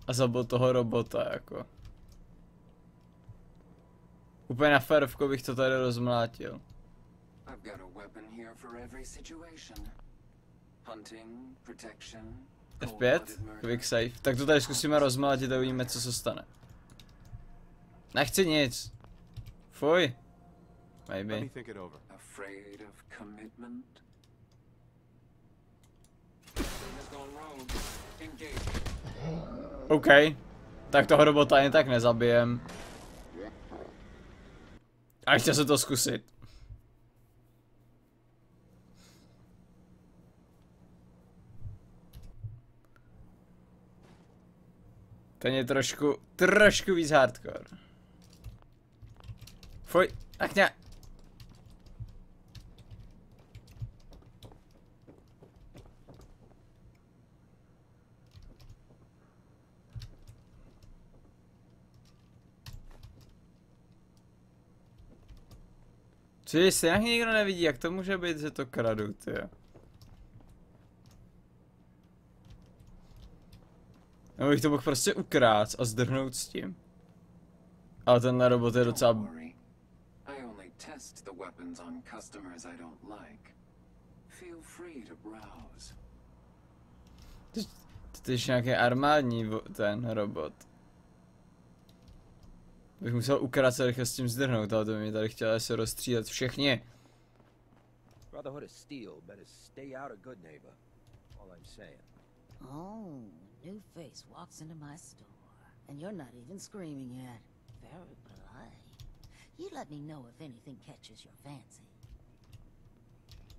a zabil toho robota, jako. Úplně na férovku bych to tady rozmlátil. F5, quick save. Tak to tady zkusíme rozmlátit a uvidíme, co se stane. Nechci nic. Fuj. Maybe. OK. Tak toho robota jen tak nezabijem. A ještě se to zkusit. Ten je trošku víc hardcore. Fuj, ach ne. Cože se nikdo nevidí, jak to může být, že to kradu, tyjo. Nebo bych to mohl prostě ukrát a zdrhnout s tím. Ale tenhle robot je docela... To je nějaký armádní ten robot. Bych musel ukrát se rychle s tím zdrhnout, ale to by mě tady chtěla se rozstřílet všichni. Oh, new face walks into my store, and you're not even screaming yet. Very polite. You let me know if anything catches your fancy.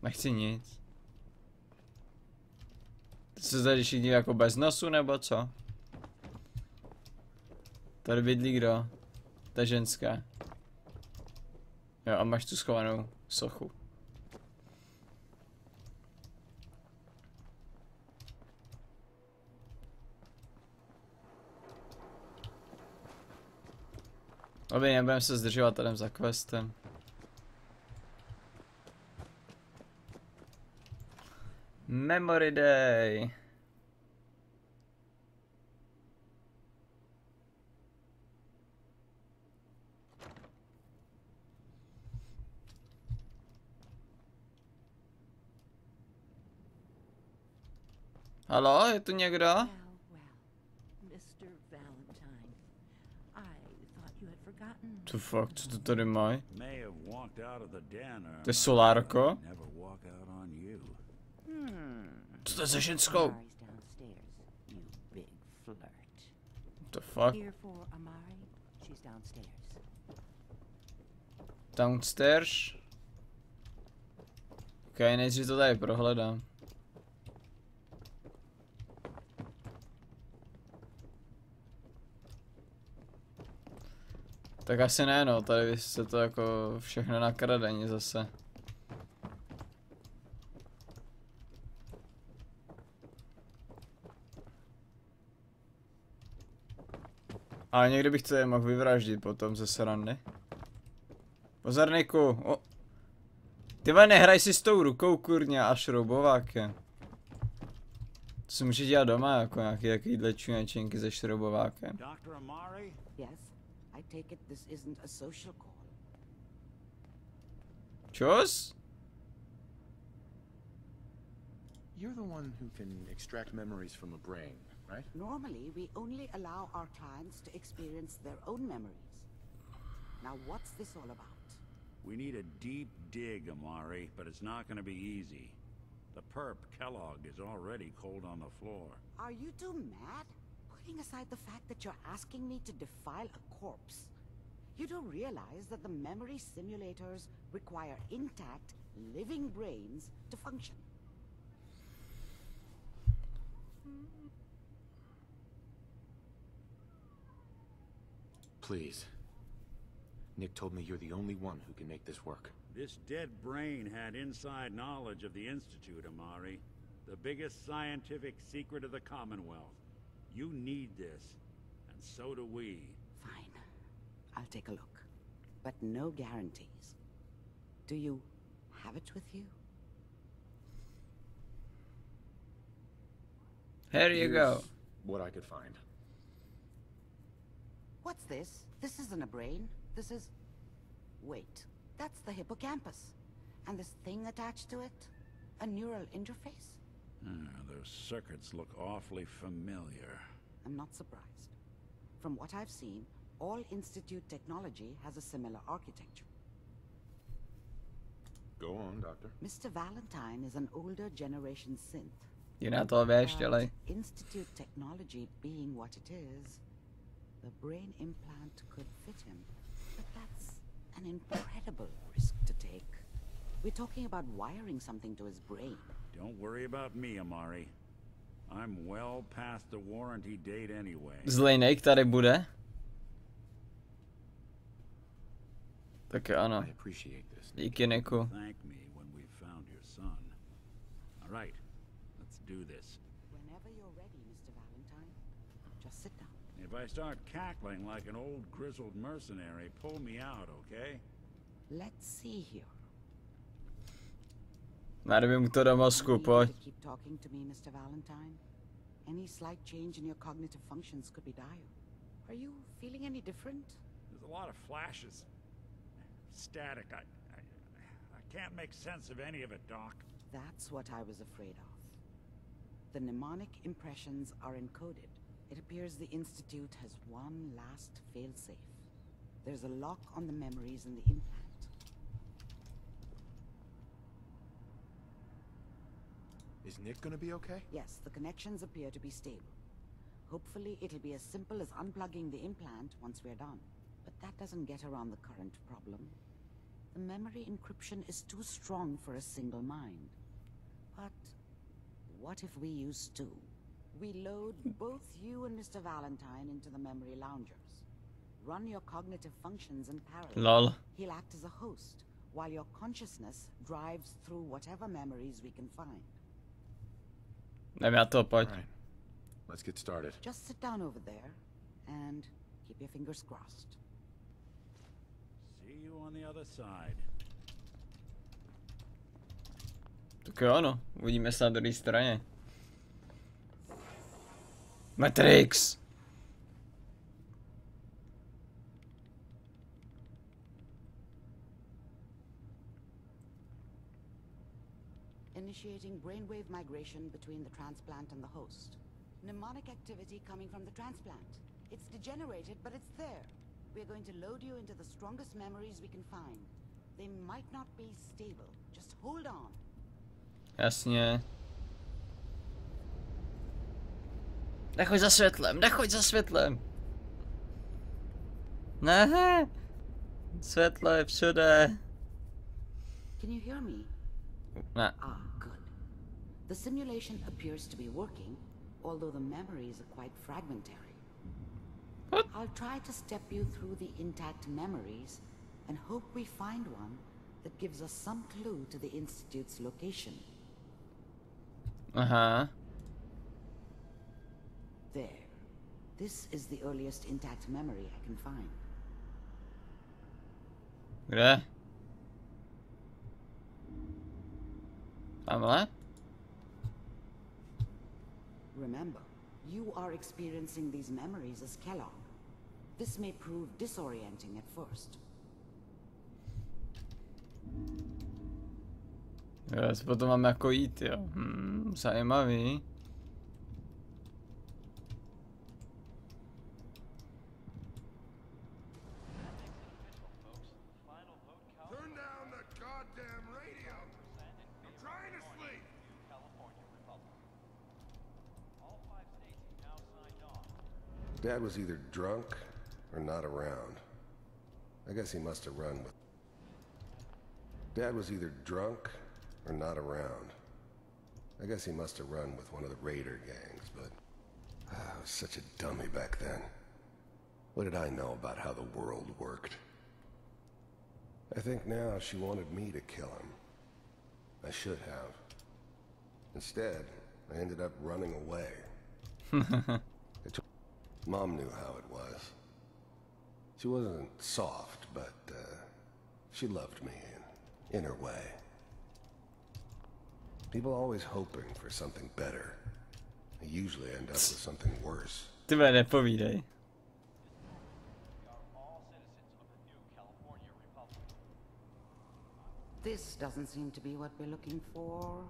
Nechci nic. Ty se tady všichni jako bez nosu, nebo co? Tady bydlí kdo? Ta ženská. Jo, a máš tu schovanou sochu. Aby nebudeme se zdržovat tady za questem. Memory Day. Haló, je tu někdo? To fuck, co to tady mají? To je solárko? Co to je za ženskou? To fuck? Downstairs? Ok, nejdřív to tady prohledám. Tak asi ne, no, tady se to jako všechno nakradení zase. Ale někdy bych to je mohl vyvraždit potom ze srandy. Pozor, Niku, o. Ty vole, nehraj si s tou rukou, kurně, a šroubovákem. To se může dělat doma, jako nějaký takovýhle čuněčinky se šroubovákem. I take it this isn't a social call. Čos? You're the one who can extract memories from a brain, right? Normally, we only allow our clients to experience their own memories. Now, what's this all about? We need a deep dig, Amari, but it's not going to be easy. The perp, Kellogg, is already cold on the floor. Are you two mad? Putting aside the fact that you're asking me to defile a corpse, you don't realize that the memory simulators require intact, living brains to function. Please. Nick told me you're the only one who can make this work. This dead brain had inside knowledge of the Institute, Amari. The biggest scientific secret of the Commonwealth. You need this, and so do we. Fine. I'll take a look. But no guarantees. Do you have it with you? Here you go. What I could find. What's this? This isn't a brain. This is... Wait, that's the hippocampus. And this thing attached to it? A neural interface? Those circuits look awfully familiar. I'm not surprised. From what I've seen, all Institute technology has a similar architecture. Go on, Doctor. Mr. Valentine is an older generation synth. Jdi na to, běž, dělej. Institute technology being what it is, the brain implant could fit him. But that's an incredible risk to take. We're talking about wiring something to his brain. Don't worry about me, Amari. I'm well past the warranty date anyway. Zlejnek tady bude? Tak ano. I appreciate this. Díky, Niku. Thank me when we've found your son. All right, let's do this. Whenever you're ready, Mr. Valentine, just sit down. If I start cackling like an old grizzled mercenary, pull me out, okay? Let's see here. Narvi mu to do mozku, pojď. Keep talking to me, Mr. Valentine. Any slight change in your cognitive functions could be dire. Are you feeling any different? There's a lot of flashes. Static. I can't make sense of any of it, Doc. That's what I was afraid of. The mnemonic impressions are encoded. It appears the Institute has one last failsafe. There's a lock on the memories in the implant. Is Nick gonna be okay? Yes, the connections appear to be stable. Hopefully it'll be as simple as unplugging the implant once we're done. But that doesn't get around the current problem. The memory encryption is too strong for a single mind. But what if we use two? We load both you and Mr. Valentine into the memory loungers. Run your cognitive functions in parallel. Lol. He'll act as a host, while your consciousness drives through whatever memories we can find. Jdem na to, pojď. All right. Let's get started. Just sit down over there and keep your fingers crossed. See you on the other side. Tak jo, no. Uvidíme se na druhé straně. Matrix! Initiating brainwave migration between the transplant and the host. Mnemonic activity coming from the transplant. It's degenerated, but it's there. We're going to load you into the strongest memories we can find. They might not be stable. Just hold on. Jasně. Nechoď za světlem, nechoď za světlem. Ne. Světlo je všude. Can you hear me? Ne. Ah, good. The simulation appears to be working, although the memories are quite fragmentary. What? I'll try to step you through the intact memories and hope we find one that gives us some clue to the Institute's location. Aha. There. This is the earliest intact memory I can find. Kde? Tamhle? Remember, you are experiencing these memories as Kellogg. This may prove disorienting at first. Jo, potom mám jako jít, jo. Zajímavý. Dad was either drunk or not around. I guess he must have run with... Dad was either drunk or not around. I guess he must have run with one of the raider gangs, but... I was such a dummy back then. What did I know about how the world worked? I think now she wanted me to kill him. I should have. Instead, I ended up running away. Mom knew how it was. She wasn't soft, but she loved me in her way. People always hoping for something better. They usually end up with something worse. Ty nepovídej. This doesn't seem to be what we're looking for.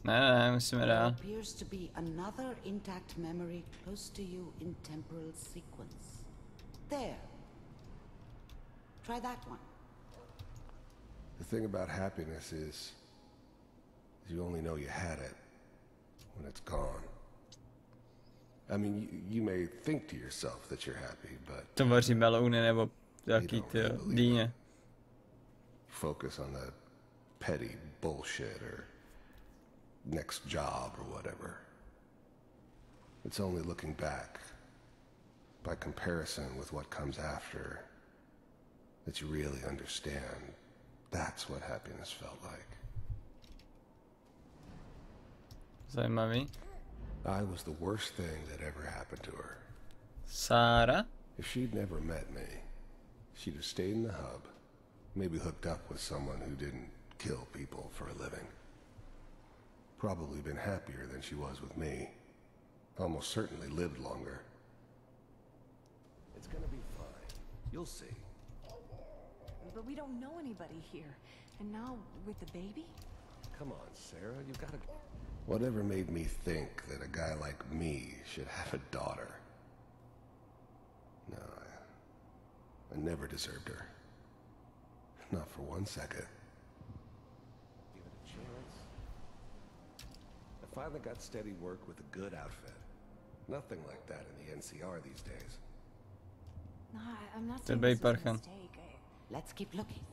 Ne, musíme There dál. appears to be another intact memory close to you in temporal sequence. There. Try that one. The thing about happiness is you only know you had it when it's gone. I mean, you may think to yourself that you're happy, but To vaří melouny nebo jaký ty dýně. focus on the petty bullshit or next job or whatever. It's only looking back, by comparison with what comes after, that you really understand that's what happiness felt like. Zajímavý. I was the worst thing that ever happened to her. Sára? If she'd never met me, she'd have stayed in the hub, maybe hooked up with someone who didn't kill people for a living. Probably been happier than she was with me. Almost certainly lived longer. It's gonna be fine. You'll see. But we don't know anybody here. And now, with the baby? Come on, Sarah, you gotta... Whatever made me think that a guy like me should have a daughter? No, I never deserved her. Not for 1 second. Give it a chance. I finally got steady work with a good outfit. Nothing like that in the NCR these days. No, I'm not To saying bij this was a parchem. mistake. Let's keep looking.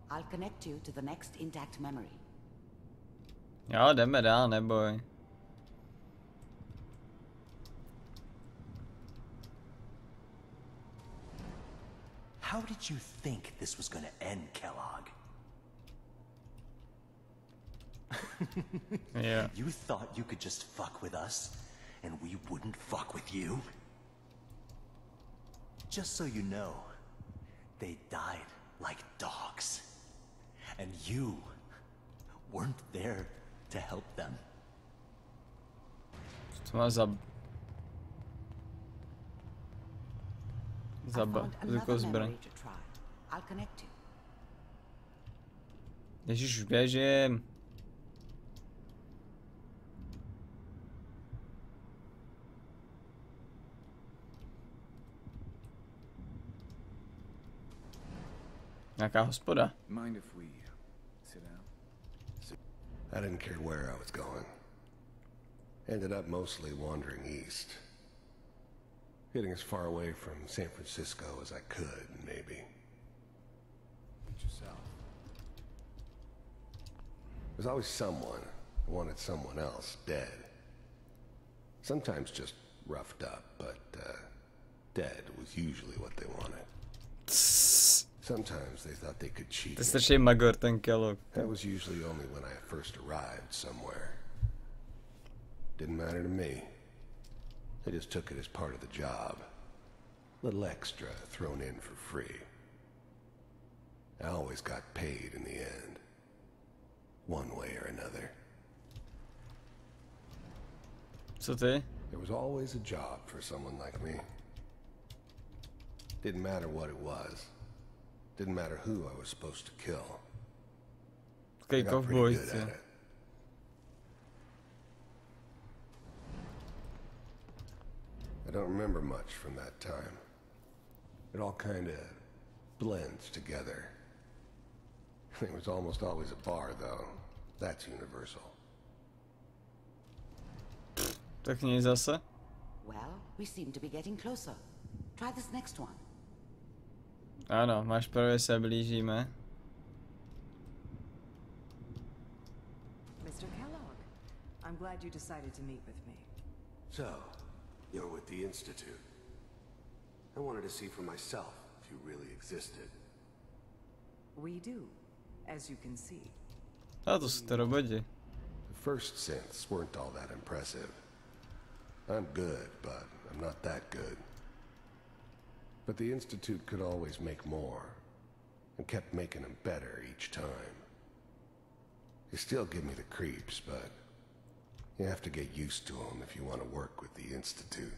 I'll connect you to the next intact memory. Jo, jdeme dál, neboj. How did you think this was gonna end, Kellogg? Jo. You thought you could just fuck with us, and we wouldn't fuck with you? Just so you know, they died like dogs. And you weren't there to help them. Co má za... I Za found jakou another zbraň? memory to try. I'll connect you. Ježíš, už běžím. Nějaká hospoda. Mind if we sit down? I didn't care where I was going. Ended up mostly wandering east. Getting as far away from San Francisco as I could, maybe. Beat yourself. There's always someone who wanted someone else dead. Sometimes just roughed up, but dead was usually what they wanted. Sometimes they thought they could cheat To je me. strašný magor ten Kellogg. That was usually only when I first arrived somewhere. Didn't matter to me. They just took it as part of the job. Little extra thrown in for free. I always got paid in the end. One way or another. Co ty? There was always a job for someone like me. Didn't matter what it was. Didn't matter who I was supposed to kill. I Takový got pretty good kovbojce. at it. I don't remember much from that time. It all kind of blends together. It was almost always a bar, though. That's universal. Tak něj zase. Well, we seem to be getting closer. Try this next one. Ano, máš pravě, se blížíme. Mr. Kellogg, I'm glad you decided to meet with me. So, you're with the Institute. I wanted to see for myself if you really existed. We do, as you can see. A to jsou to roboti. The first synths weren't all that impressive. I'm good, but I'm not that good. But the Institute could always make more, and kept making them better each time. They still give me the creeps, but you have to get used to them if you want to work with the Institute.